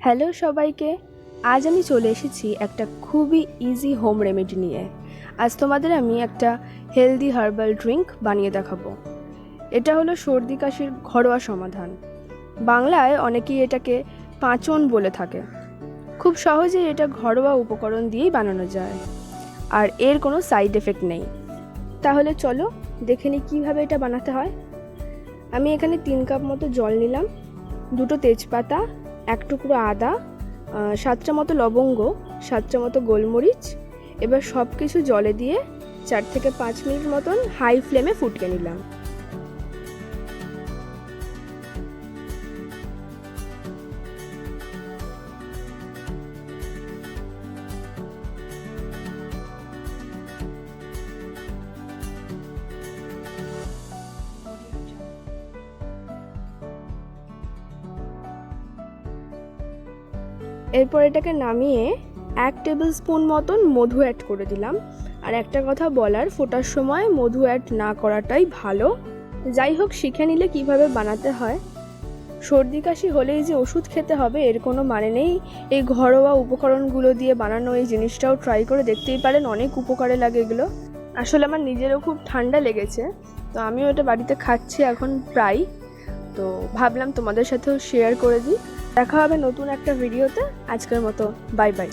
Hello সবাইকে, আজ আমি চলে এসেছি একটা খুবই ইজি হোম রেমেডি নিয়ে। আজ তোমাদের আমি একটা হেলদি হার্বাল ড্রিঙ্ক বানিয়ে দেখাবো। এটা হলো সর্দি কাশির ঘরোয়া সমাধান। বাংলায় অনেকেই এটাকে পাঁচন বলে থাকে। খুব সহজেই এটা ঘরোয়া উপকরণ দিয়েই বানানো যায়, আর এর কোনো সাইড এফেক্ট নেই। তাহলে চলো দেখে নিই কীভাবে এটা বানাতে হয়। আমি এখানে 3 কাপ মতো জল নিলাম, 2টো তেজপাতা, 1 টুকরো আদা, 7টা মতো লবঙ্গ, 7টা মতো গোলমরিচ। এবার সব কিছু জলে দিয়ে 4 থেকে 5 মিনিট মতন হাই ফ্লেমে ফুটিয়ে নিলাম। এরপর এটাকে নামিয়ে 1 টেবিল স্পুন মতন মধু অ্যাড করে দিলাম। আর একটা কথা বলার, ফোটার সময় মধু অ্যাড না করাটাই ভালো। যাই হোক, শিখে নিলে কিভাবে বানাতে হয়। সর্দি কাশি হলেই যে ওষুধ খেতে হবে এর কোনো মানে নেই। এই ঘরোয়া উপকরণগুলো দিয়ে বানানো এই জিনিসটাও ট্রাই করে দেখতেই পারেন, অনেক উপকারে লাগে এগুলো। আসলে আমার নিজেরও খুব ঠান্ডা লেগেছে, তো আমিও এটা বাড়িতে খাচ্ছি এখন প্রায়। তো ভাবলাম তোমাদের সাথেও শেয়ার করে দিই। দেখা হবে নতুন একটা ভিডিওতে। আজকের মতো বাই বাই।